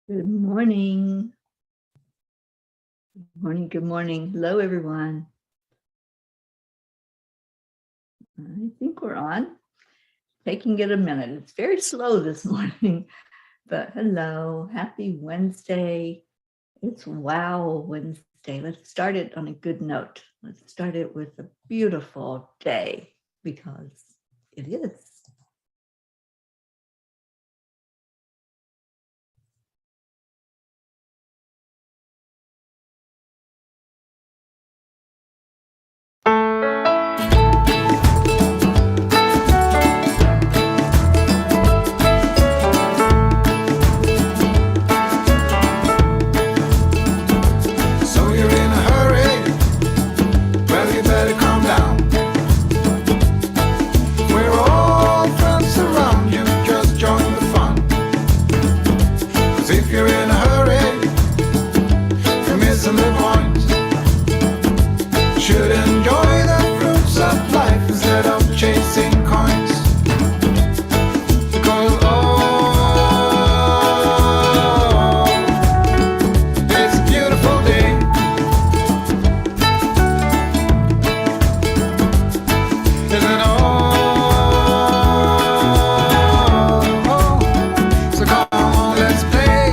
Good morning. Good morning. Good morning. Hello, everyone. I think we're on. Taking it a minute. It's very slow this morning, but hello. Happy Wednesday. It's Wow Wednesday. Let's start it on a good note. Let's start it with a beautiful day because it is. So you're in a hurry? Well, you better calm down. We're all friends around you, just join the fun. 'Cause if you're in a hurry, you're missing the point. You should enjoy the fruits of life instead of chasing coins. Because it's a beautiful day. Isn't so come on, let's play.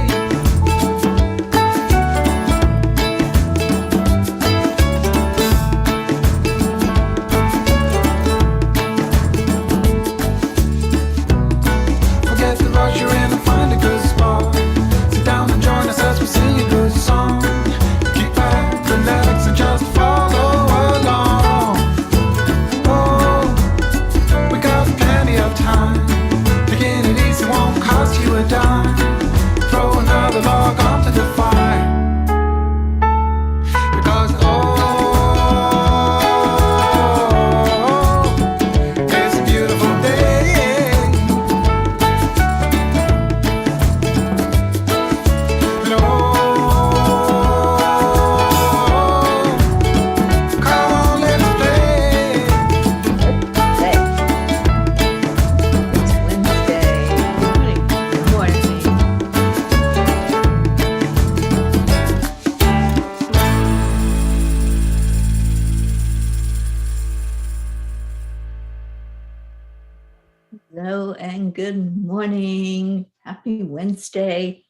Forget the rush, you're in and find a good spot. Sit down and join us as we sing a good song. Keep back, relax, and just follow along. Oh, we got plenty of time. Taking it easy won't cost you a dime. Throw another log onto the fire. Because it's a beautiful day. And come on, let's play. Hey. It's Wednesday. Good morning. Hello and good morning. Happy Wednesday.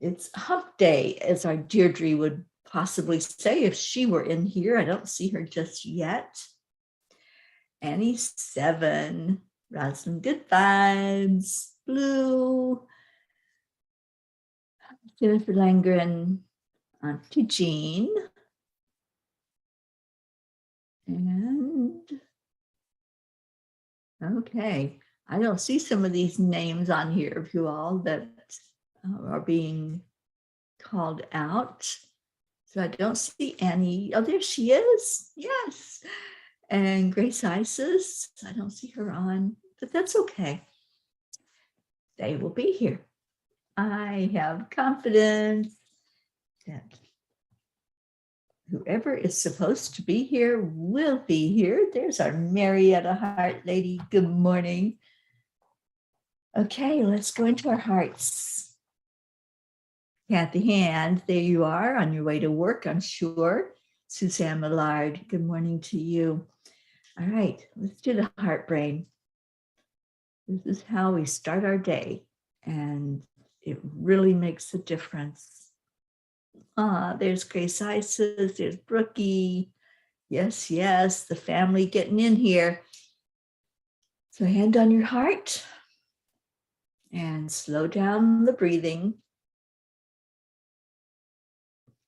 It's hump day, as our Deirdre would possibly say if she were in here. I don't see her just yet. Annie 7, Roslyn Good Vibes, Blue, Jennifer Langren, Auntie Jean, and okay, I don't see some of these names on here of you all that are being called out. So I don't see Annie. Oh, there she is. Yes. And Grace Isis. I don't see her on, but that's okay. They will be here. I have confidence that whoever is supposed to be here will be here. There's our Marietta Heart lady. Good morning. Okay, let's go into our hearts. Kathy Hand, there you are on your way to work, I'm sure. Suzanne Millard, good morning to you. All right, let's do the heart brain. This is how we start our day, and it really makes a difference. There's Grace Isis, there's Brookie. Yes, yes, the family getting in here. So hand on your heart and slow down the breathing.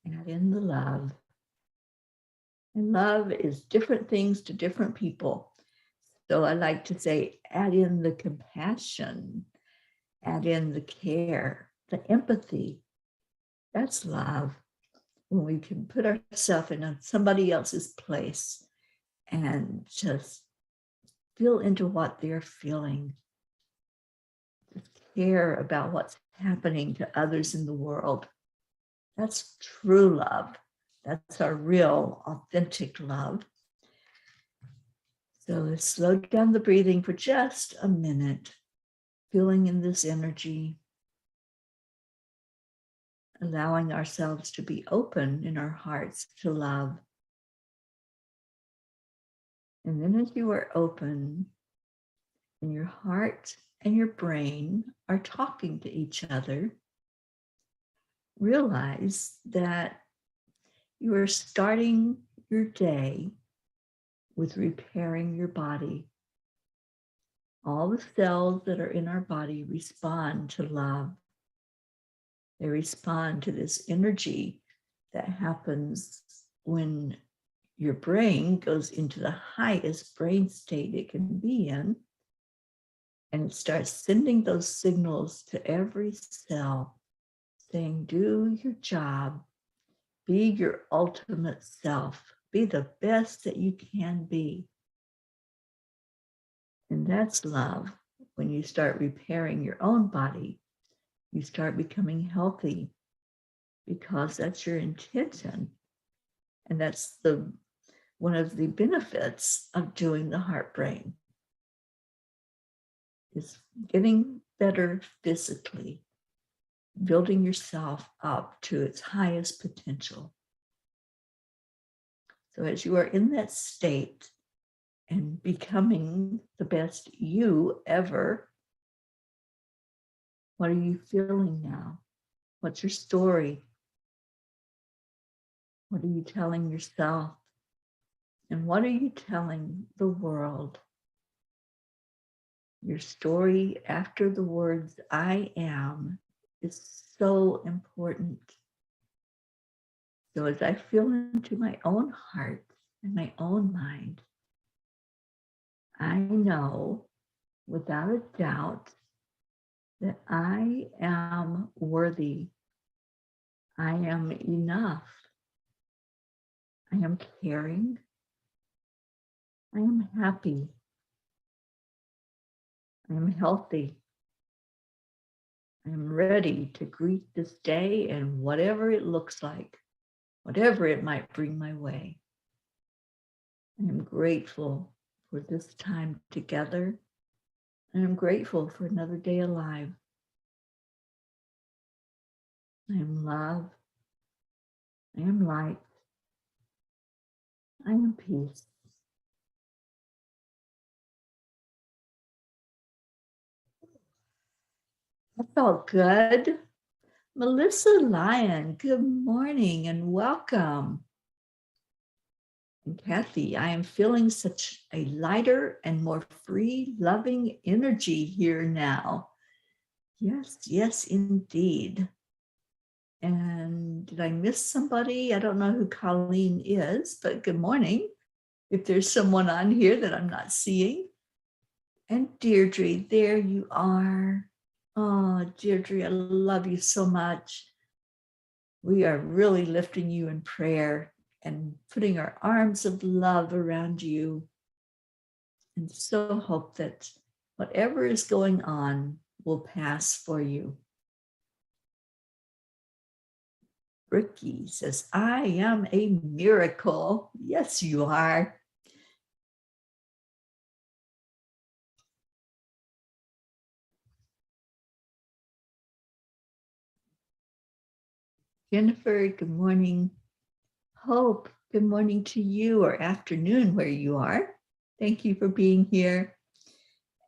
Add in the love. And love is different things to different people. So I like to say, add in the compassion, add in the care, the empathy. That's love. When we can put ourselves in somebody else's place and just feel into what they're feeling. Just care about what's happening to others in the world. That's true love. That's our real, authentic love. So let's slow down the breathing for just a minute, feeling in this energy. allowing ourselves to be open in our hearts to love. And then as you are open, and your heart and your brain are talking to each other, realize that you are starting your day with repairing your body. All the cells that are in our body respond to love. They respond to this energy that happens when your brain goes into the highest brain state it can be in, and it starts sending those signals to every cell, saying, do your job, be your ultimate self, be the best that you can be. And that's love. When you start repairing your own body, you start becoming healthy because that's your intention. And that's one of the benefits of doing the heart brain, is getting better physically, building yourself up to its highest potential. So as you are in that state and becoming the best you ever, what are you feeling now? What's your story? What are you telling yourself? And what are you telling the world? Your story after the words I am is so important. So as I feel into my own heart and my own mind, I know without a doubt that I am worthy. I am enough. I am caring. I am happy. I am healthy. I am ready to greet this day and whatever it looks like, whatever it might bring my way. I am grateful for this time together. I am grateful for another day alive. I am love. I am light. I am peace. That felt good. Melissa Lyon, good morning and welcome. And Kathy, I am feeling such a lighter and more free, loving energy here now. Yes, yes, indeed. And did I miss somebody? I don't know who Colleen is, but good morning. If there's someone on here that I'm not seeing. And Deirdre, there you are. Oh, Deirdre, I love you so much. We are really lifting you in prayer and putting our arms of love around you. And so hope that whatever is going on will pass for you. Ricky says, I am a miracle. Yes, you are. Jennifer, good morning. Hope, good morning to you, or afternoon where you are. Thank you for being here.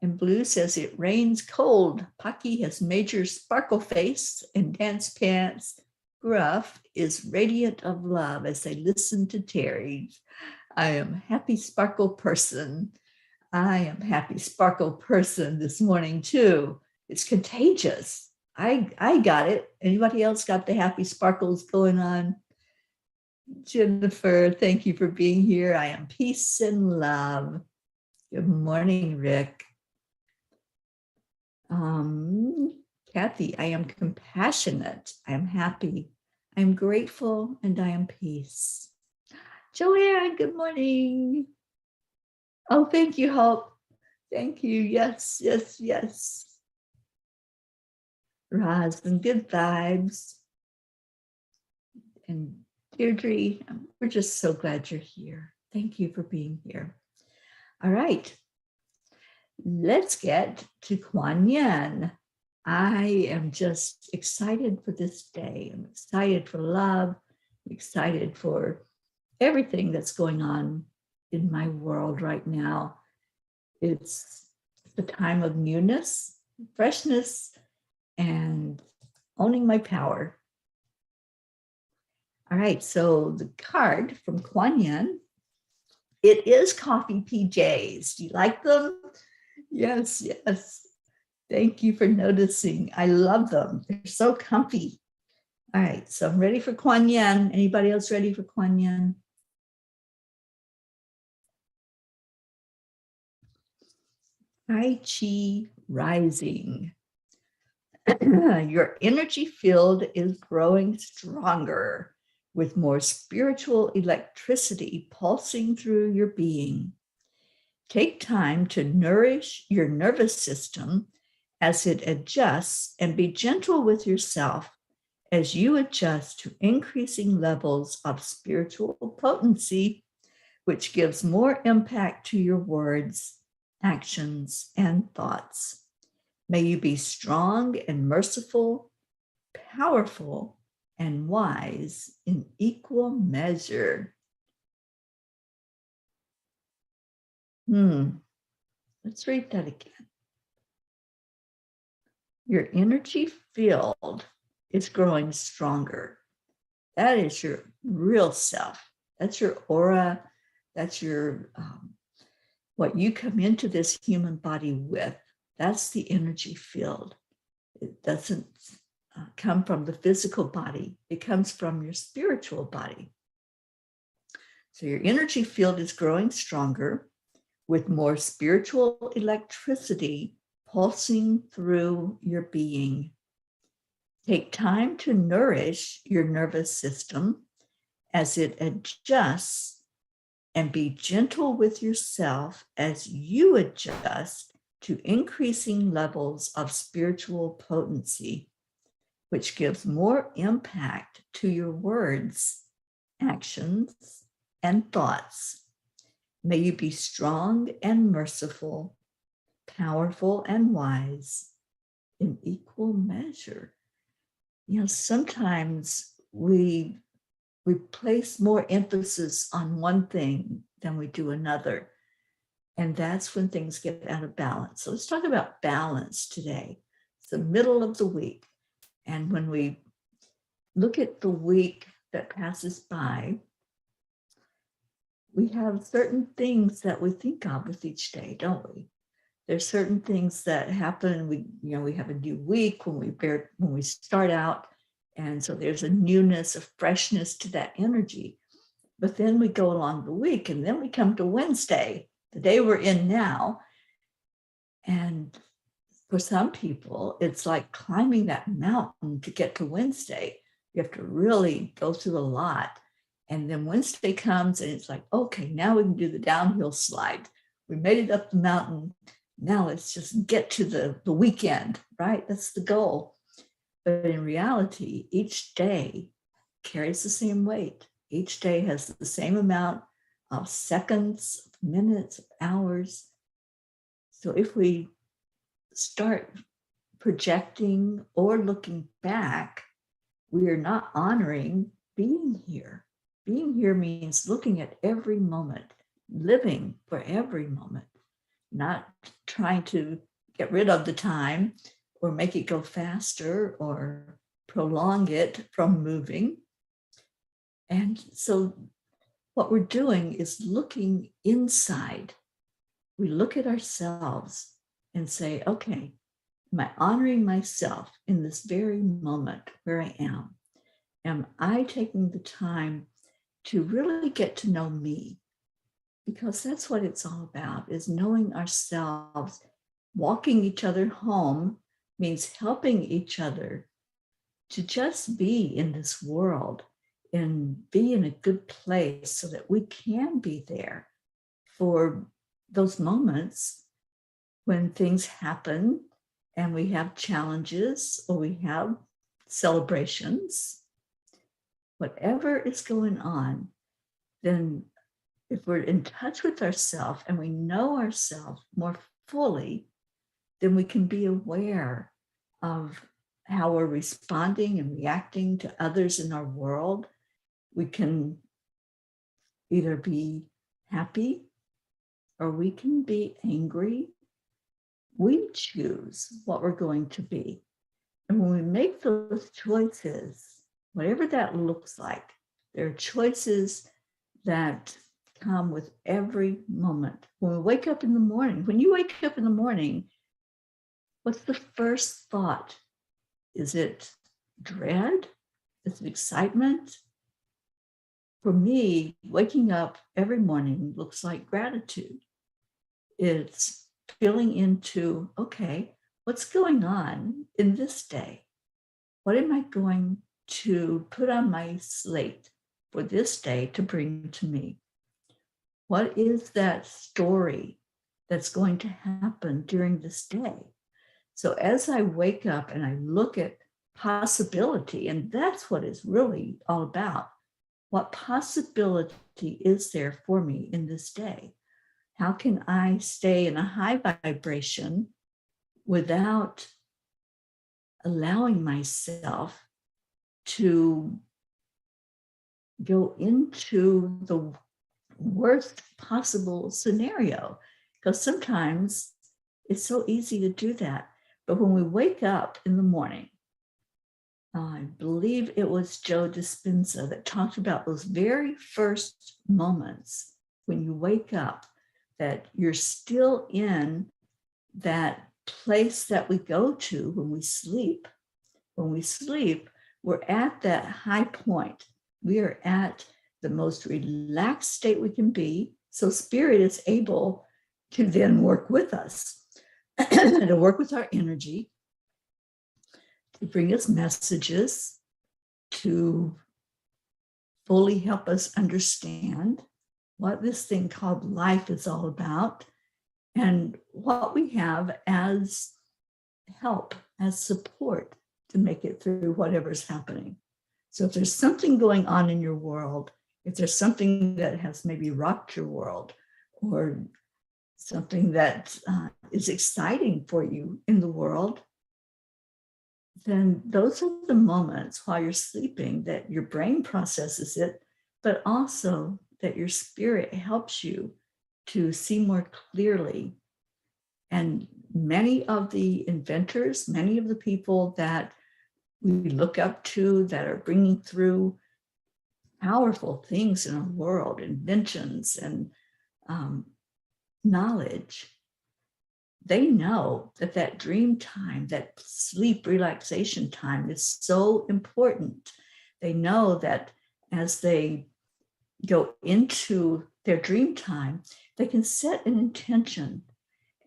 And Blue says it rains cold. Pocky has major sparkle face and dance pants. Gruff is radiant of love as they listen to Teri. I am happy sparkle person. I am happy sparkle person this morning too. It's contagious. I got it. Anybody else got the happy sparkles going on? Jennifer, thank you for being here. I am peace and love. Good morning, Rick. Kathy, I am compassionate. I am happy. I am grateful and I am peace. Joanne, good morning. Oh, thank you, Hope. Thank you. Yes, yes, yes. Roz, some good vibes. And Deirdre, we're just so glad you're here. Thank you for being here. All right. Let's get to Kuan Yin. I am just excited for this day. I'm excited for love, excited for everything that's going on in my world right now. It's the time of newness, freshness, and owning my power. All right, so the card from Kuan Yin, it is coffee PJs. Do you like them? Yes, yes. Thank you for noticing. I love them. They're so comfy. All right, so I'm ready for Kuan Yin. Anybody else ready for Kuan Yin? Tai Chi rising. Your energy field is growing stronger with more spiritual electricity pulsing through your being. Take time to nourish your nervous system as it adjusts and be gentle with yourself as you adjust to increasing levels of spiritual potency, which gives more impact to your words, actions, and thoughts. May you be strong and merciful, powerful, and wise in equal measure. Let's read that again. Your energy field is growing stronger. That is your real self. That's your aura. That's your what you come into this human body with. That's the energy field. It doesn't come from the physical body. It comes from your spiritual body. So your energy field is growing stronger with more spiritual electricity pulsing through your being. Take time to nourish your nervous system as it adjusts and be gentle with yourself as you adjust to increasing levels of spiritual potency, which gives more impact to your words, actions, and thoughts. May you be strong and merciful, powerful and wise in equal measure. You know, sometimes we place more emphasis on one thing than we do another. And that's when things get out of balance. So let's talk about balance today. It's the middle of the week. And when we look at the week that passes by, we have certain things that we think of with each day, don't we? There's certain things that happen. We have a new week when we start out. And so there's a newness, a freshness to that energy. But then we go along the week and then we come to Wednesday, the day we're in now. And for some people, it's like climbing that mountain to get to Wednesday. You have to really go through a lot. And then Wednesday comes and it's like, okay, now we can do the downhill slide. We made it up the mountain. Now let's just get to the weekend, right? That's the goal. But in reality, each day carries the same weight. Each day has the same amount of seconds, minutes, hours. So if we start projecting or looking back, we are not honoring being here. Being here means looking at every moment, living for every moment, not trying to get rid of the time or make it go faster or prolong it from moving. And so what we're doing is looking inside. We look at ourselves and say, okay, am I honoring myself in this very moment where I am? Am I taking the time to really get to know me? Because that's what it's all about, is knowing ourselves. Walking each other home means helping each other to just be in this world and be in a good place so that we can be there for those moments when things happen and we have challenges or we have celebrations. Whatever is going on, then if we're in touch with ourselves and we know ourselves more fully, then we can be aware of how we're responding and reacting to others in our world. We can either be happy or we can be angry. We choose what we're going to be. And when we make those choices, whatever that looks like, there are choices that come with every moment. When we wake up in the morning, when you wake up in the morning, what's the first thought? Is it dread? Is it excitement? For me, waking up every morning looks like gratitude. It's feeling into, okay, what's going on in this day? What am I going to put on my slate for this day to bring to me? What is that story that's going to happen during this day? So as I wake up and I look at possibility, and that's what it's really all about. What possibility is there for me in this day? How can I stay in a high vibration without allowing myself to go into the worst possible scenario? Because sometimes it's so easy to do that. But when we wake up in the morning, I believe it was Joe Dispenza that talked about those very first moments when you wake up, that you're still in that place that we go to when we sleep. When we sleep, we're at that high point. We are at the most relaxed state we can be. So spirit is able to then work with us, to work with our energy, to bring us messages, to fully help us understand what this thing called life is all about and what we have as help, as support to make it through whatever's happening. So if there's something going on in your world, if there's something that has maybe rocked your world, or something that is exciting for you in the world, then those are the moments while you're sleeping that your brain processes it, but also that your spirit helps you to see more clearly. And many of the inventors, many of the people that we look up to that are bringing through powerful things in our world, inventions and knowledge, they know that that dream time, that sleep relaxation time is so important. They know that as they go into their dream time, they can set an intention.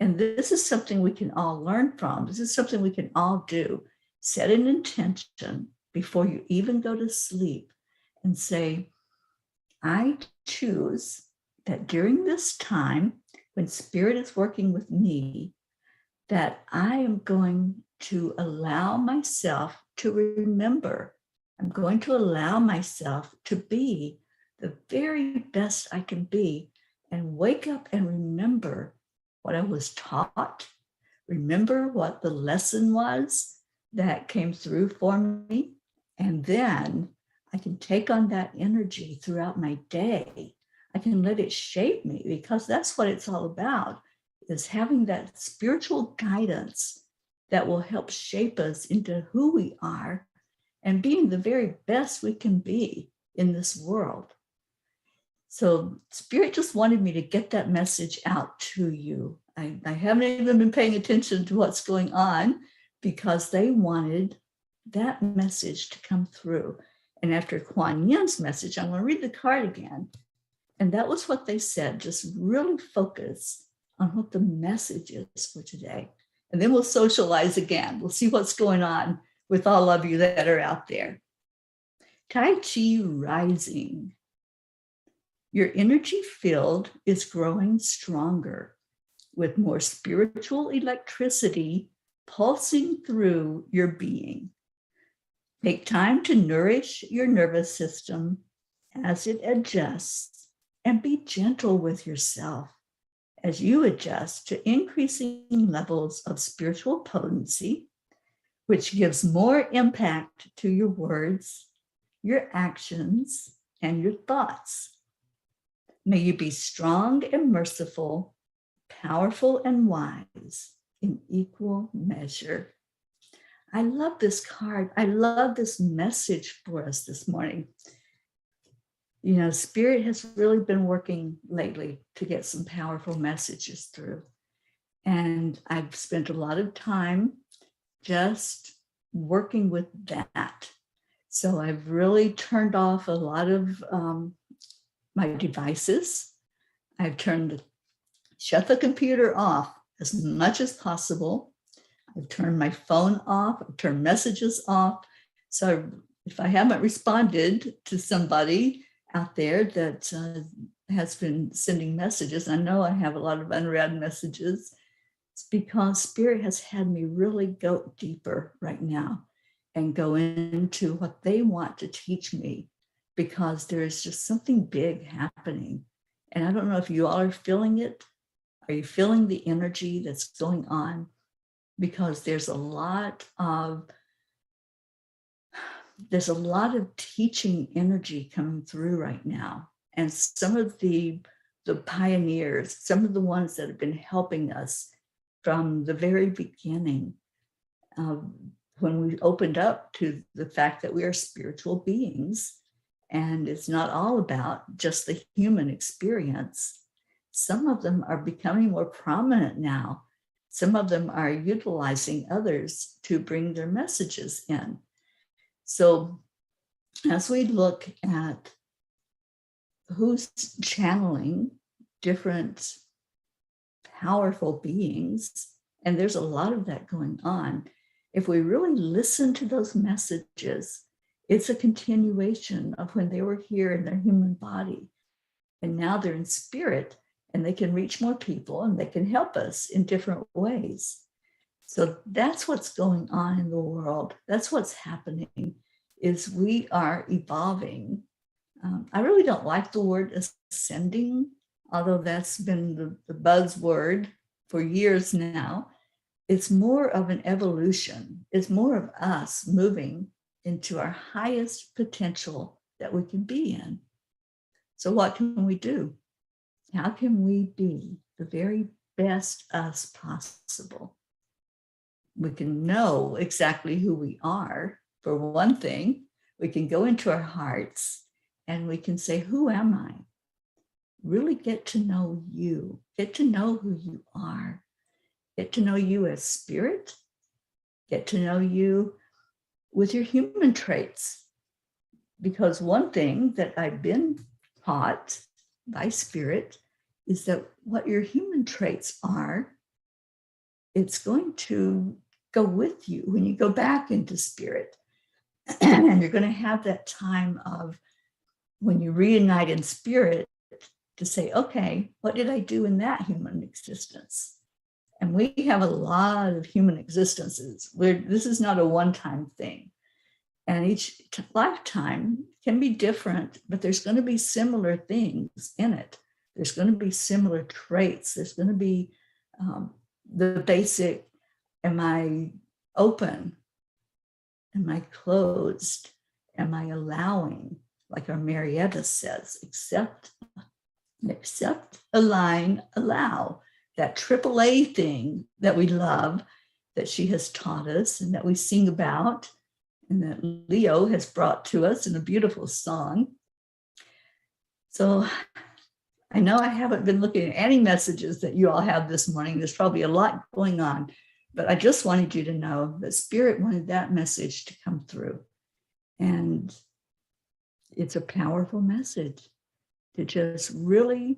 And this is something we can all learn from. This is something we can all do. Set an intention before you even go to sleep and say, I choose that during this time, when spirit is working with me, that I am going to allow myself to remember. I'm going to allow myself to be the very best I can be and wake up and remember what I was taught, remember what the lesson was that came through for me. And then I can take on that energy throughout my day. I can let it shape me, because that's what it's all about, is having that spiritual guidance that will help shape us into who we are and being the very best we can be in this world. So Spirit just wanted me to get that message out to you. I haven't even been paying attention to what's going on, because they wanted that message to come through. And after Kuan Yin's message, I'm going to read the card again. And that was what they said. Just really focus on what the message is for today. And then we'll socialize again. We'll see what's going on with all of you that are out there. Tai Chi rising. Your energy field is growing stronger with more spiritual electricity pulsing through your being. Take time to nourish your nervous system as it adjusts, and be gentle with yourself as you adjust to increasing levels of spiritual potency, which gives more impact to your words, your actions, and your thoughts. May you be strong and merciful, powerful and wise in equal measure. I love this card. I love this message for us this morning. You know, Spirit has really been working lately to get some powerful messages through. And I've spent a lot of time just working with that. So I've really turned off a lot of my devices. I've shut the computer off as much as possible. I've turned my phone off, I've turned messages off. So if I haven't responded to somebody out there that has been sending messages, I know I have a lot of unread messages. It's because Spirit has had me really go deeper right now and go into what they want to teach me, because there is just something big happening. And I don't know if you all are feeling it. Are you feeling the energy that's going on? Because there's a lot of teaching energy coming through right now. And some of the pioneers, some of the ones that have been helping us from the very beginning, when we opened up to the fact that we are spiritual beings, and it's not all about just the human experience. Some of them are becoming more prominent now. Some of them are utilizing others to bring their messages in. So as we look at who's channeling different powerful beings, and there's a lot of that going on, if we really listen to those messages, it's a continuation of when they were here in their human body. And now they're in spirit, and they can reach more people, and they can help us in different ways. So that's what's going on in the world. That's what's happening, is we are evolving. I really don't like the word ascending, although that's been the buzzword for years now. It's more of an evolution. It's more of us moving into our highest potential that we can be in. So what can we do? How can we be the very best us possible? We can know exactly who we are. For one thing, we can go into our hearts and we can say, who am I? Really get to know you. Get to know who you are. Get to know you as spirit. Get to know you with your human traits. Because one thing that I've been taught by Spirit is that what your human traits are, it's going to go with you when you go back into Spirit. And you're going to have that time of when you reunite in Spirit to say, okay, what did I do in that human existence? And we have a lot of human existences where this is not a one-time thing. And each lifetime can be different, but there's going to be similar things in it. There's going to be similar traits. There's going to be the basic, am I open? Am I closed? Am I allowing? Like our Marietta says, accept, align, allow. That AAA thing that we love, that she has taught us and that we sing about, and that Leo has brought to us in a beautiful song. So I know I haven't been looking at any messages that you all have this morning. There's probably a lot going on, but I just wanted you to know that Spirit wanted that message to come through. And it's a powerful message to just really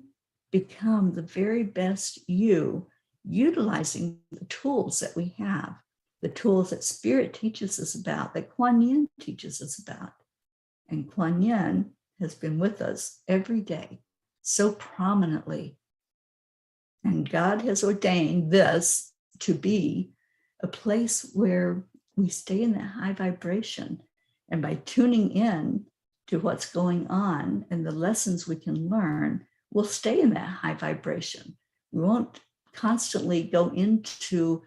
become the very best you, utilizing the tools that we have, the tools that Spirit teaches us about, that Kuan Yin teaches us about. And Kuan Yin has been with us every day so prominently. And God has ordained this to be a place where we stay in that high vibration. And by tuning in to what's going on and the lessons we can learn, we'll stay in that high vibration. We won't constantly go into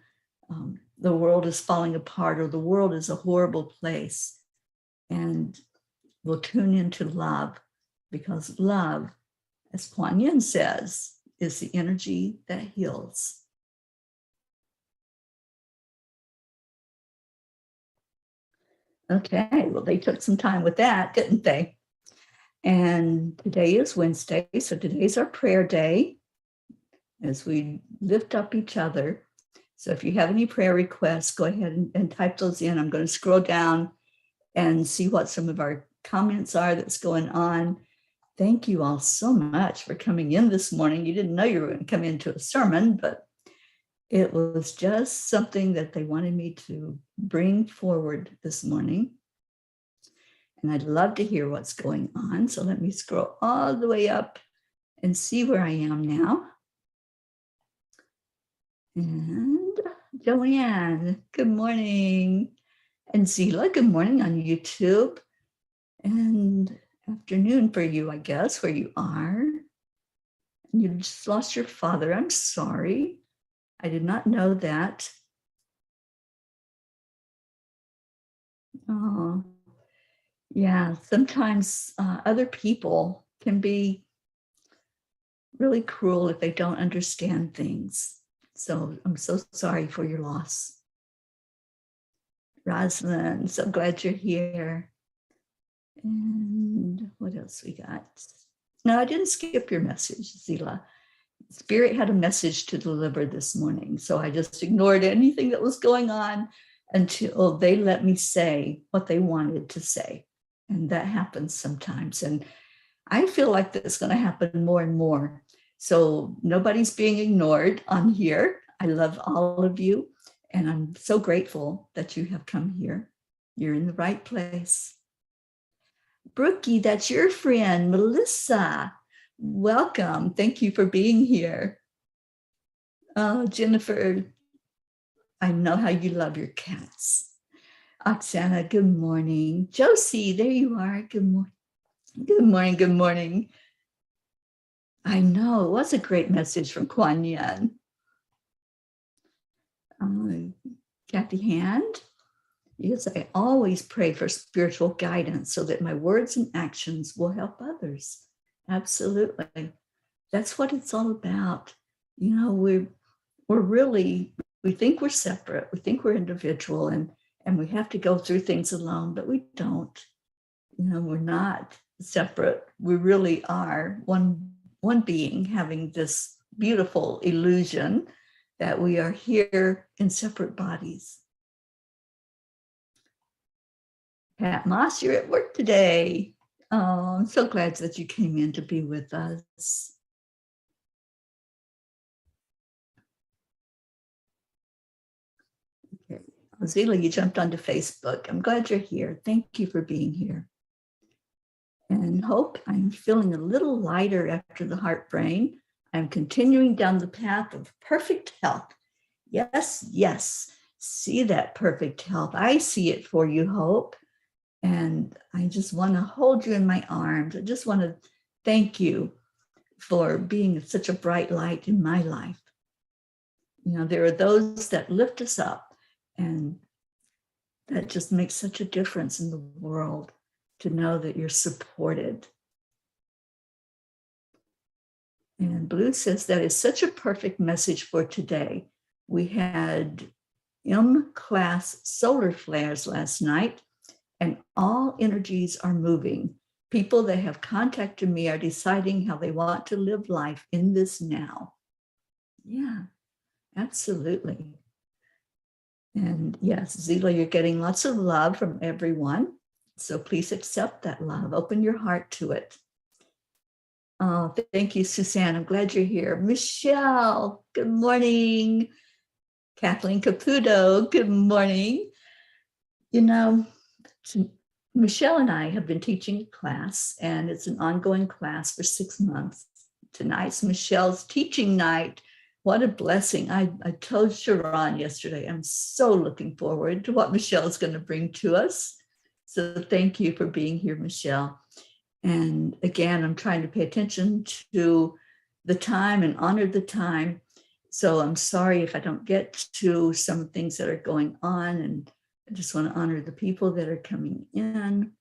the world is falling apart or the world is a horrible place. And we'll tune into love, because love, as Kuan Yin says, is the energy that heals. Okay, well, they took some time with that, didn't they? And today is Wednesday, so today's our prayer day as we lift up each other. So if you have any prayer requests, go ahead and type those in. I'm going to scroll down and see what some of our comments are that's going on. Thank you all so much for coming in this morning. You didn't know you were going to come into a sermon, but it was just something that they wanted me to bring forward this morning. And I'd love to hear what's going on. So let me scroll all the way up and see where I am now. And Joanne, good morning. And Zila, good morning on YouTube. And afternoon for you, I guess, where you are. You just lost your father. I'm sorry. I did not know that. Oh, yeah. Sometimes other people can be really cruel if they don't understand things. So I'm so sorry for your loss. Rosalind, so glad you're here. And what else we got? No, I didn't skip your message, Zila. Spirit had a message to deliver this morning. So I just ignored anything that was going on until they let me say what they wanted to say. And that happens sometimes. And I feel like that's going to happen more and more. So nobody's being ignored on here. I love all of you. And I'm so grateful that you have come here. You're in the right place. Brookie, that's your friend, Melissa. Welcome. Thank you for being here. Oh, Jennifer, I know how you love your cats. Oksana, good morning. Josie, there you are. Good morning. Good morning. Good morning. I know, it was a great message from Kuan Yin. Kathy Hand. Yes, I always pray for spiritual guidance so that my words and actions will help others. Absolutely. That's what it's all about. You know, we think we're separate. We think we're individual and we have to go through things alone, but we don't. You know, we're not separate. We really are one being having this beautiful illusion that we are here in separate bodies. Pat Moss, you're at work today. Oh, I'm so glad that you came in to be with us. Okay. Zila, you jumped onto Facebook. I'm glad you're here. Thank you for being here. And Hope, I'm feeling a little lighter after the heart brain. I'm continuing down the path of perfect health. Yes, yes. See that perfect health. I see it for you, Hope. And I just want to hold you in my arms. I just want to thank you for being such a bright light in my life. You know, there are those that lift us up, and that just makes such a difference in the world to know that you're supported. And Blue says that is such a perfect message for today. We had M-class solar flares last night, and all energies are moving. People that have contacted me are deciding how they want to live life in this now. Yeah, absolutely. And yes, Zila, you're getting lots of love from everyone. So please accept that love. Open your heart to it. Oh, thank you, Suzanne. I'm glad you're here. Michelle, good morning. Kathleen Caputo, good morning. You know, Michelle and I have been teaching a class, and it's an ongoing class for 6 months. Tonight's Michelle's teaching night. What a blessing. I told Sharon yesterday, I'm so looking forward to what Michelle's going to bring to us. So thank you for being here, Michelle. And again, I'm trying to pay attention to the time and honor the time. So I'm sorry if I don't get to some things that are going on, and I just want to honor the people that are coming in.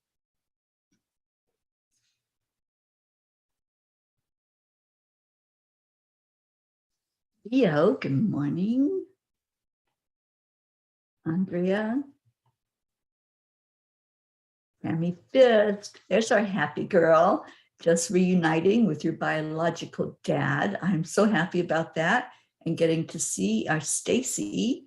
Leo, good morning. Andrea. Tammy Fisk, there's our happy girl, just reuniting with your biological dad. I'm so happy about that, and getting to see our Stacy.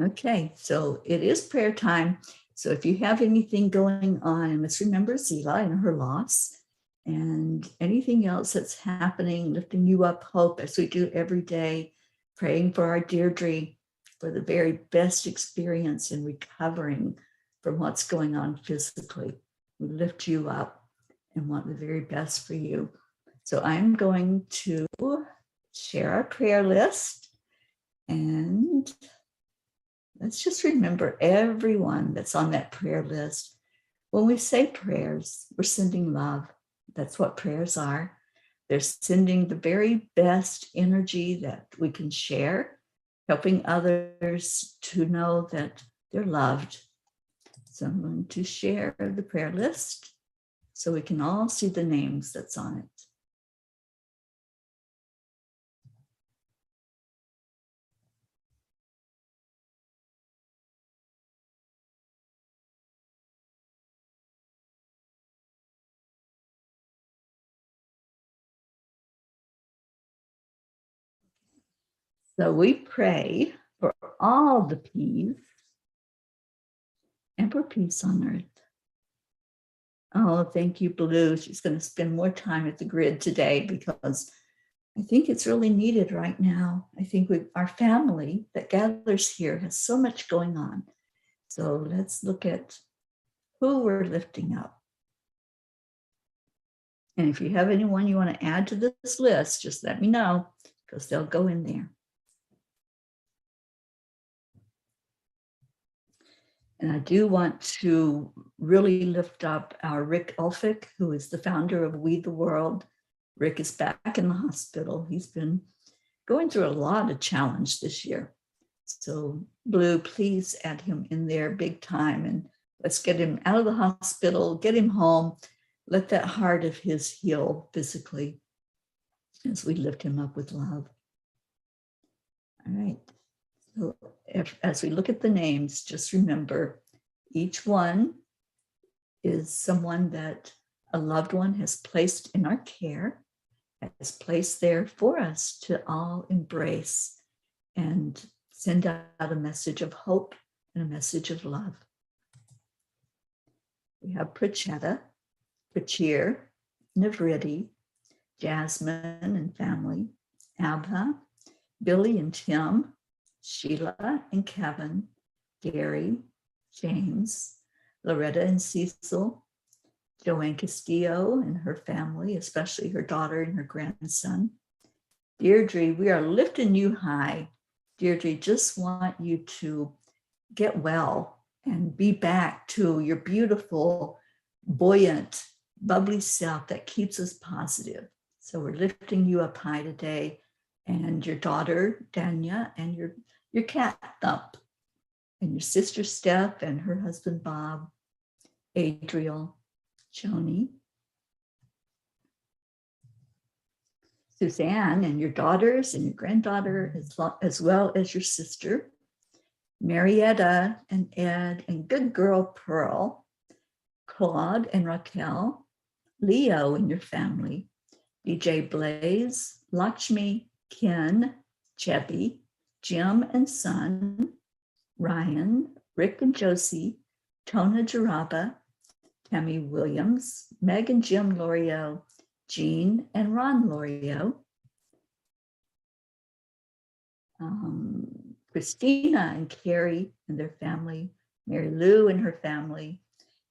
Okay, so it is prayer time. So if you have anything going on, let's remember Zila and her loss, and anything else that's happening, lifting you up hope as we do every day, praying for our Deirdre for the very best experience in recovering from what's going on physically. We lift you up and want the very best for you. So I'm going to share our prayer list, and let's just remember everyone that's on that prayer list. When we say prayers, we're sending love. That's what prayers are. They're sending the very best energy that we can share, helping others to know that they're loved. So I'm going to share the prayer list so we can all see the names that's on it. So we pray for all the peas and for peace on earth. Oh, thank you, Blue. She's going to spend more time at the grid today because I think it's really needed right now. I think our family that gathers here has so much going on. So let's look at who we're lifting up. And if you have anyone you want to add to this list, just let me know because they'll go in there. And I do want to really lift up our Rick Ulfick, who is the founder of We the World. Rick is back in the hospital. He's been going through a lot of challenge this year. So Blue, please add him in there big time, and let's get him out of the hospital, get him home, let that heart of his heal physically as we lift him up with love. All right. So as we look at the names, just remember each one is someone that a loved one has placed in our care, has placed there for us to all embrace and send out a message of hope and a message of love. We have Prachetta, Prachir, Navriti, Jasmine and family, Abha, Billy and Tim, Sheila and Kevin, Gary, James, Loretta and Cecil, Joanne Castillo and her family, especially her daughter and her grandson. Deirdre, we are lifting you high. Deirdre, just want you to get well and be back to your beautiful, buoyant, bubbly self that keeps us positive. So we're lifting you up high today, and your daughter, Danya, and your cat, Thump, and your sister, Steph, and her husband, Bob, Adriel, Joni, Suzanne, and your daughters and your granddaughter, as well as your sister, Marietta and Ed, and good girl, Pearl, Claude and Raquel, Leo and your family, DJ Blaze, Lakshmi, Ken, Chebby, Jim and Son, Ryan, Rick and Josie, Tona Jaraba, Tammy Williams, Meg and Jim Lorio, Jean and Ron Lorio, Christina and Carrie and their family, Mary Lou and her family,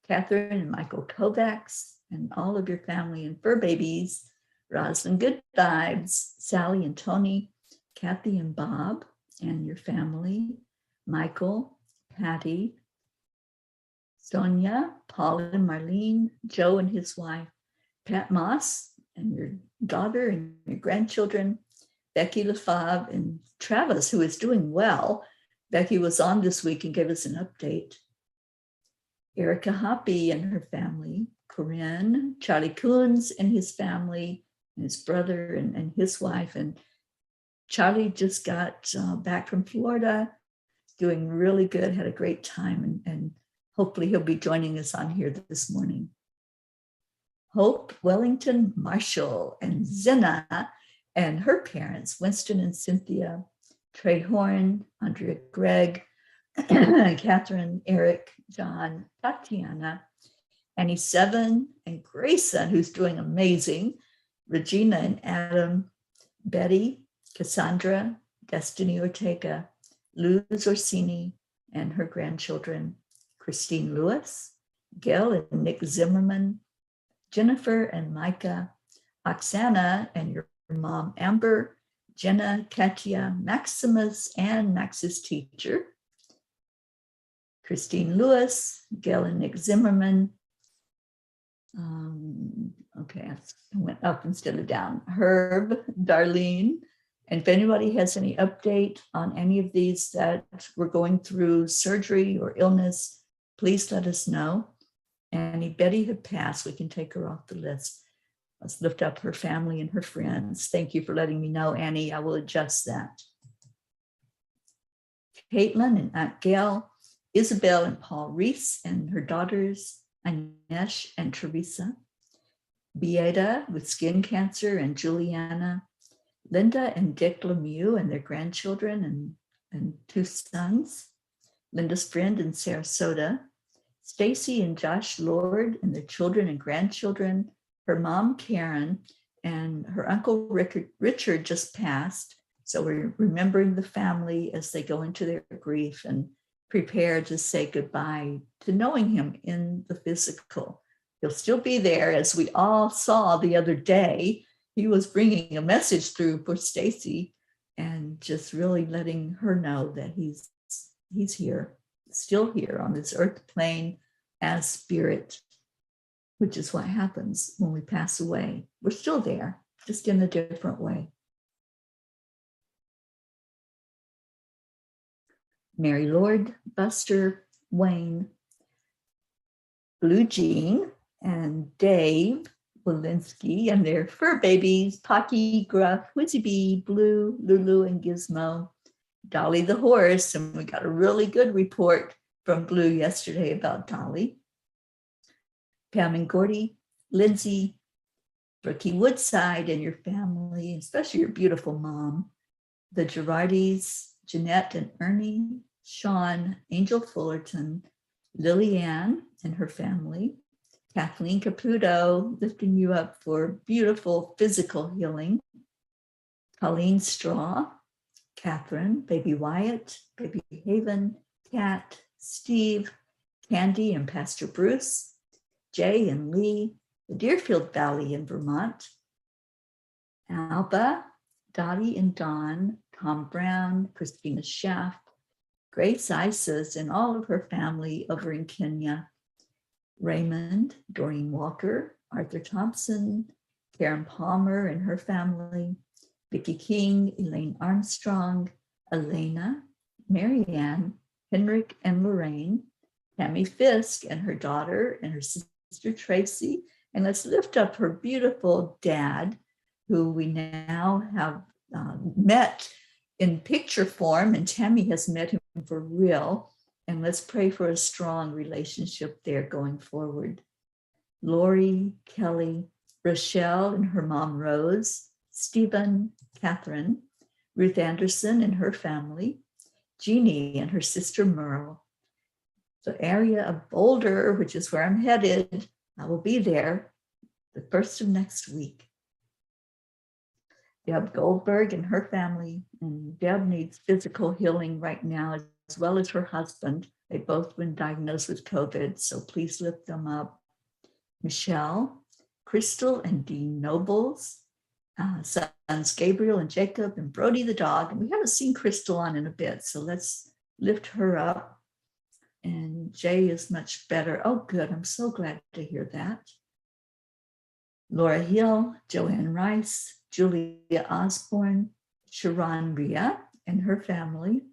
Catherine and Michael Kovacs and all of your family and fur babies, Rosalind Good Vibes, Sally and Tony, Kathy and Bob and your family, Michael, Patty, Sonia, Paul and Marlene, Joe and his wife, Pat Moss and your daughter and your grandchildren, Becky LaFave and Travis, who is doing well. Becky was on this week and gave us an update. Erica Hoppy and her family, Corinne, Charlie Coons and his family, and his brother and his wife. And Charlie just got back from Florida, doing really good, had a great time, and hopefully he'll be joining us on here this morning. Hope Wellington Marshall and Zena and her parents, Winston and Cynthia, Trey Horn, Andrea Gregg, Catherine, Eric, John, Tatiana, Annie Seven, and Grayson, who's doing amazing, Regina and Adam, Betty, Cassandra, Destiny Ortega, Luz Orsini, and her grandchildren, Christine Lewis, Gail and Nick Zimmerman, Jennifer and Micah, Oksana and your mom, Amber, Jenna, Katia, Maximus, and Max's teacher, Christine Lewis, Gail and Nick Zimmerman. Okay, I went up instead of down. Herb, Darlene. And if anybody has any update on any of these that were going through surgery or illness, please let us know. Annie Betty had passed. We can take her off the list. Let's lift up her family and her friends. Thank you for letting me know, Annie. I will adjust that. Caitlin and Aunt Gail, Isabel and Paul Reese and her daughters, Anesh and Teresa, Beata with skin cancer and Juliana, Linda and Dick Lemieux and their grandchildren and two sons, Linda's friend in Sarasota, Stacy and Josh Lord and their children and grandchildren, her mom Karen, and her uncle Richard just passed. So we're remembering the family as they go into their grief and prepare to say goodbye to knowing him in the physical. He'll still be there, as we all saw the other day. He was bringing a message through for Stacy and just really letting her know that he's here, still here on this earth plane as spirit, which is what happens when we pass away. We're still there, just in a different way. Mary Lord, Buster, Wayne, Blue Jean, and Dave Walensky and their fur babies, Pocky, Gruff, Wizzy Bee, Blue, Lulu, and Gizmo, Dolly the horse, and we got a really good report from Blue yesterday about Dolly, Pam and Gordy, Lindsay, Brookie Woodside and your family, especially your beautiful mom, the Girardis, Jeanette and Ernie, Sean, Angel Fullerton, Lillianne and her family, Kathleen Caputo, lifting you up for beautiful physical healing, Colleen Straw, Catherine, baby Wyatt, baby Haven, Kat, Steve, Candy and Pastor Bruce, Jay and Lee, the Deerfield Valley in Vermont, Alba, Dottie and Dawn, Tom Brown, Christina Schaff, Grace Isis and all of her family over in Kenya, Raymond, Doreen Walker, Arthur Thompson, Karen Palmer and her family, Vicki King, Elaine Armstrong, Elena, Marianne, Henrik and Lorraine, Tammy Fisk and her daughter and her sister Tracy. And let's lift up her beautiful dad, who we now have met in picture form, and Tammy has met him for real. And let's pray for a strong relationship there going forward. Lori, Kelly, Rochelle and her mom Rose, Stephen, Catherine, Ruth Anderson and her family, Jeannie and her sister Merle. The area of Boulder, which is where I'm headed, I will be there the first of next week. Deb Goldberg and her family, and Deb needs physical healing right now, as well as her husband. They've both been diagnosed with COVID, so please lift them up. Michelle, Crystal and Dean Nobles, sons Gabriel and Jacob and Brody the dog. And we haven't seen Crystal on in a bit, so let's lift her up. And Jay is much better. Oh, good. I'm so glad to hear that. Laura Hill, Joanne Rice, Julia Osborne, Sharon Rhea and her family,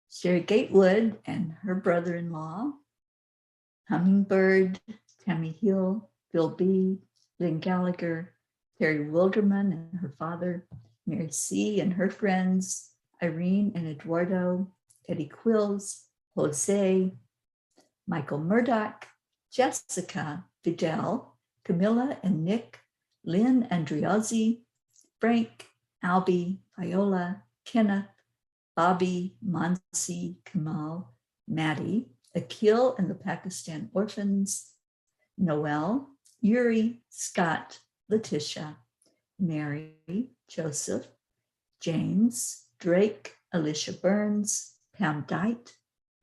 Sherry Gatewood and her brother-in-law, Hummingbird, Tammy Hill, Bill B., Lynn Gallagher, Terry Wilderman and her father, Mary C. and her friends, Irene and Eduardo, Eddie Quills, Jose, Michael Murdoch, Jessica, Fidel, Camilla and Nick, Lynn Andriozzi, Frank, Albie, Viola, Kenneth, Bobby, Mansi, Kamal, Maddie, Akil and the Pakistan Orphans, Noel, Yuri, Scott, Letitia, Mary, Joseph, James, Drake, Alicia Burns, Pam Dite,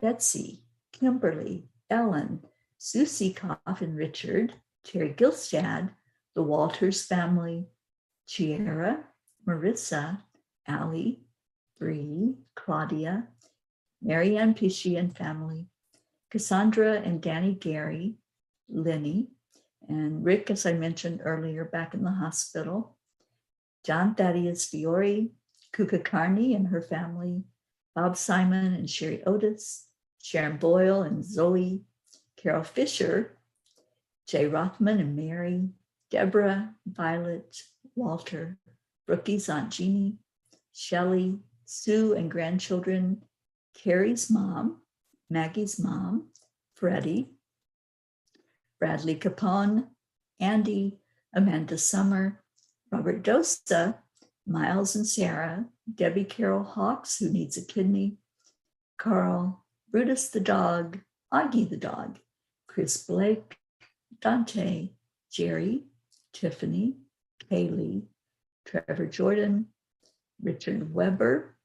Betsy, Kimberly, Ellen, Susie Koff and Richard, Terry Gilstad, the Walters family, Chiara, Marissa, Allie, Bree, Claudia, Marianne Pishy and family, Cassandra and Danny Gary, Lenny, and Rick, as I mentioned earlier, back in the hospital, John Thaddeus Fiore, Kuka Carney and her family, Bob Simon and Sherry Otis, Sharon Boyle and Zoe, Carol Fisher, Jay Rothman and Mary, Deborah, Violet, Walter, Brookie's Aunt Jeannie, Shelley, Sue and grandchildren, Carrie's mom, Maggie's mom, Freddie, Bradley Capone, Andy, Amanda Summer, Robert Dosa, Miles and Sarah, Debbie Carol Hawks, who needs a kidney, Carl, Brutus the dog, Augie the dog, Chris Blake, Dante, Jerry, Tiffany, Kaylee, Trevor Jordan, Richard Weber,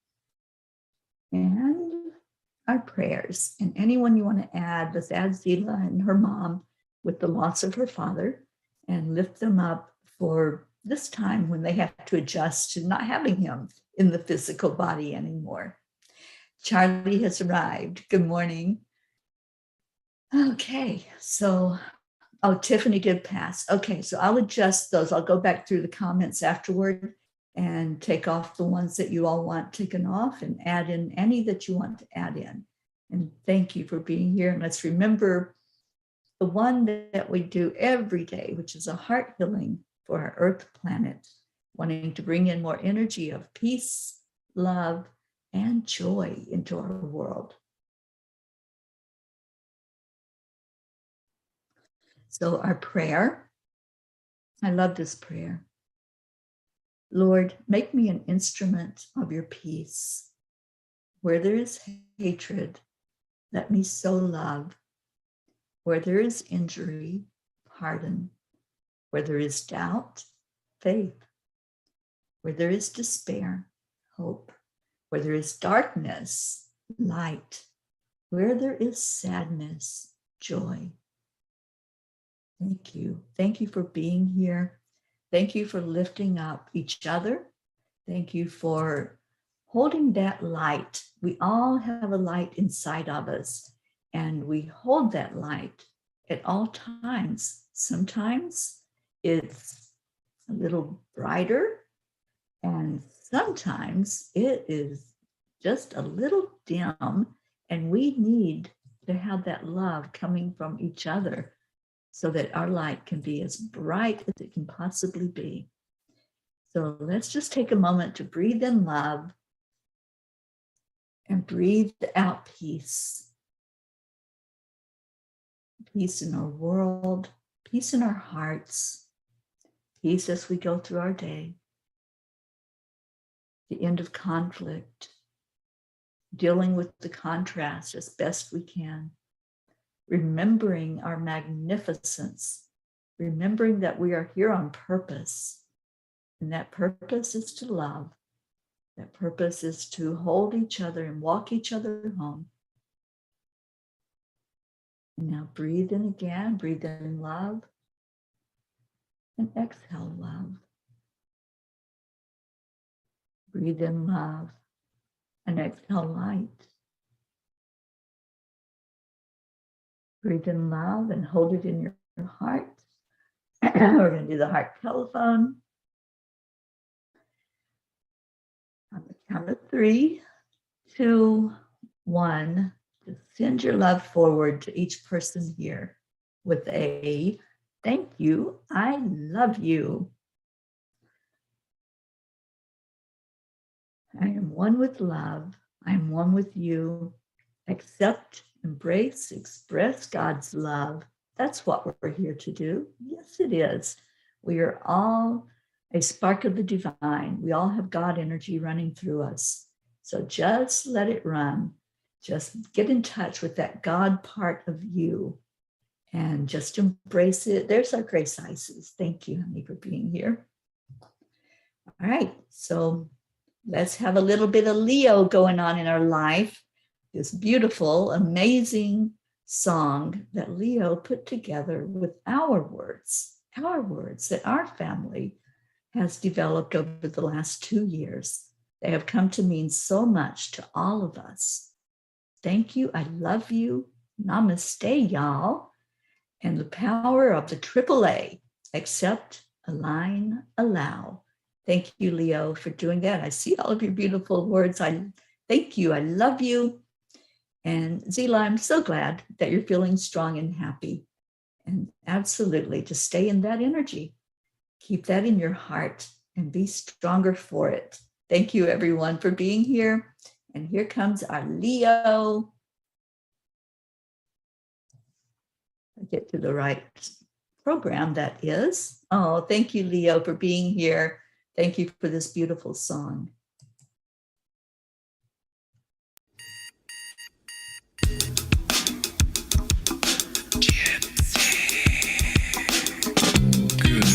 and our prayers. And anyone you want to add, let's add Zila and her mom with the loss of her father and lift them up for this time when they have to adjust to not having him in the physical body anymore. Charlie has arrived. Good morning. Okay, so, oh, Tiffany did pass. Okay, so I'll adjust those. I'll go back through the comments afterward and take off the ones that you all want taken off and add in any that you want to add in. And thank you for being here. And let's remember the one that we do every day, which is a heart healing for our Earth planet, wanting to bring in more energy of peace, love, and joy into our world. So our prayer, I love this prayer. Lord, make me an instrument of your peace. Where there is hatred, let me sow love. Where there is injury, pardon. Where there is doubt, faith. Where there is despair, hope. Where there is darkness, light. Where there is sadness, joy. Thank you. Thank you for being here. Thank you for lifting up each other. Thank you for holding that light. We all have a light inside of us, and we hold that light at all times. Sometimes it's a little brighter, and sometimes it is just a little dim, and we need to have that love coming from each other so that our light can be as bright as it can possibly be. So let's just take a moment to breathe in love and breathe out peace. Peace in our world, peace in our hearts, peace as we go through our day. The end of conflict, dealing with the contrast as best we can. Remembering our magnificence, remembering that we are here on purpose, and that purpose is to love. That purpose is to hold each other and walk each other home. And now breathe in again, breathe in love, and exhale love. Breathe in love, and exhale light. Breathe in love and hold it in your heart. We're going to do the heart telephone. On the count of 3, 2, 1, just send your love forward to each person here with a thank you, I love you. I am one with love. I am one with you. Accept, embrace, express God's love. That's what we're here to do. Yes, it is. We are all a spark of the divine. We all have God energy running through us. So just let it run. Just get in touch with that God part of you and just embrace it. There's our grace Isis. Thank you, honey, for being here. All right, so let's have a little bit of Leo going on in our life. This beautiful, amazing song that Leo put together with our words that our family has developed over the last 2 years. They have come to mean so much to all of us. Thank you. I love you. Namaste, y'all. And the power of the AAA, accept, align, allow. Thank you, Leo, for doing that. I see all of your beautiful words. I thank you. I love you. And Zila, I'm so glad that you're feeling strong and happy. And absolutely, just stay in that energy. Keep that in your heart and be stronger for it. Thank you, everyone, for being here. And here comes our Leo. I get to the right program, that is. Oh, thank you, Leo, for being here. Thank you for this beautiful song.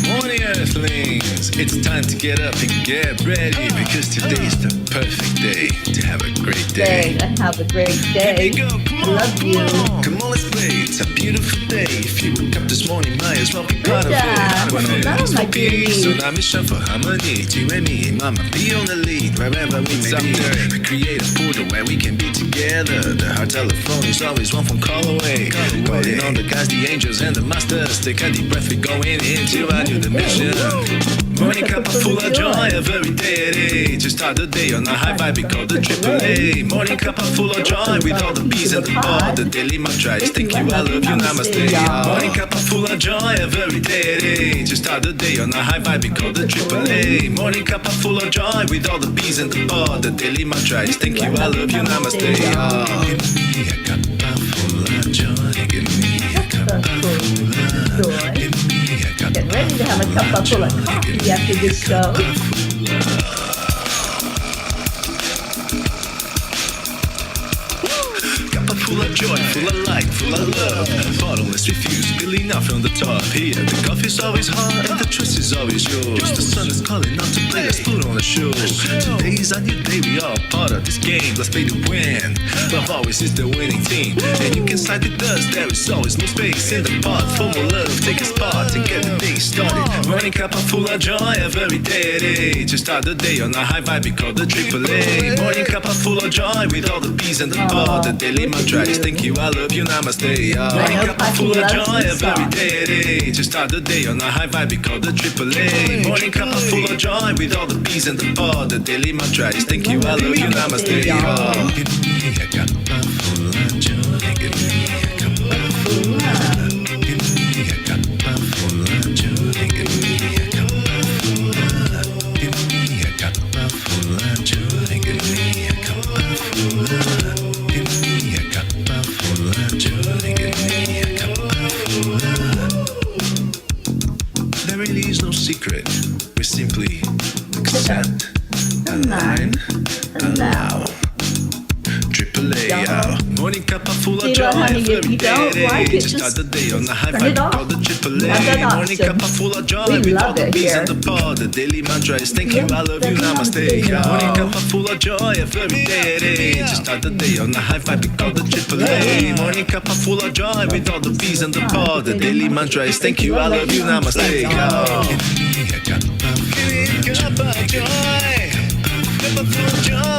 Morning, Earthlings! It's time to get up and get ready because today's the perfect day to have a great day. And have a great day. Here we go. Come on, Love you. Come on, let's play. It's a beautiful day. If you woke up this morning, might as well be part of it. Hello, my dear So now mission for harmony. You and me, mama, be on the lead wherever we may be. We create a portal where we can be together. The heart telephone is always one phone call away. Calling on the guys, the angels, and the masters. Take a deep breath, we're going into our new dimension. Morning Cuppa Fulla Joy, every day to start the day on a high vibe, we call the AAA. Morning Cuppa Fulla Joy, with all the bees and the pod. The daily mantra is thank you, I love you, namaste. Morning Cuppa Fulla Joy, every day to start the day on a high vibe, we call the AAA. Morning Cuppa Fulla Joy, with all the bees and the pod. The daily mantra is thank you, I love you, namaste. Give me a cuppa full of joy, give me a cuppa full of, give me a cuppa. Get ready to have a cup full of coffee after this show. Cuppa full of joy, full of light, full of love. Bottomless refuse, spilling out from the top. Here, the coffee's always hot and the trust is always yours. The sun is calling out to play, let's put on a show. Today's a new day, we all part of this game. Let's play to win. Love always is the winning team. And you can side with us, there is always no space in the pot. For more love, take a spot and get the day started. Morning Cuppa Fulla Joy, every day to start the day on a high vibe, we call the AAA. Morning Cuppa Fulla Joy, with all the bees and the pod. The daily mantra is thank you, I love you, namaste. Morning Cuppa Fulla Joy, every day to start the day on a high vibe, we call the AAA. Morning Cuppa Fulla Joy, with all the bees and the pod. The daily mantra is thank you, I love you, namaste. Give me a cuppa full of joy, give me a cuppa full of, give me a cuppa full of joy, give me a cuppa full of, give me a cuppa full of joy, give me a cuppa full of, give me a cuppa full of joy, give me a cuppa full of. There really is no secret. We simply accept, align, allow. AAA, morning Cuppa Fulla Joy, every day to start the day on the high vibe, called the AAA. Morning Cuppa Fulla Joy, with all the bees and the pod. The daily mantra is thank you, I love you, namaste. Morning Cuppa Fulla Joy, every day to start the day on the high vibe, called the AAA. Morning Cuppa Fulla Joy, with all the bees and the pod. The daily mantra is thank you, I love you, namaste. Give me a cuppa full of joy, Cuppa full of joy.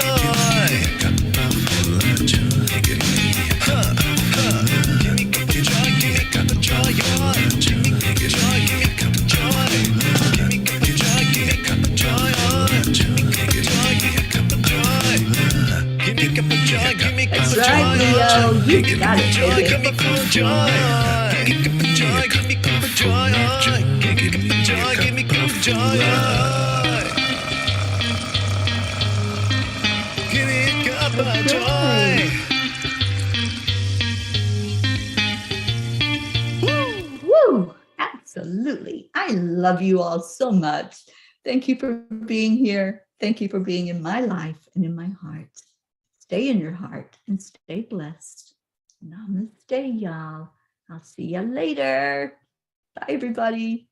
Give me a cup of joy, give me a cup of joy, give me a cup of joy, give me a cup of right, Leo, you got it, Joy, baby. Cuppa Fulla Joy. Give me Cuppa Joy, give me Cuppa Joy. Give me Cuppa Joy, give me Cuppa Joy. Give me Cuppa Joy. Woo! Absolutely. I love you all so much. Thank you for being here. Thank you for being in my life and in my heart. Stay in your heart and stay blessed. Namaste, y'all. I'll see you later. Bye, everybody.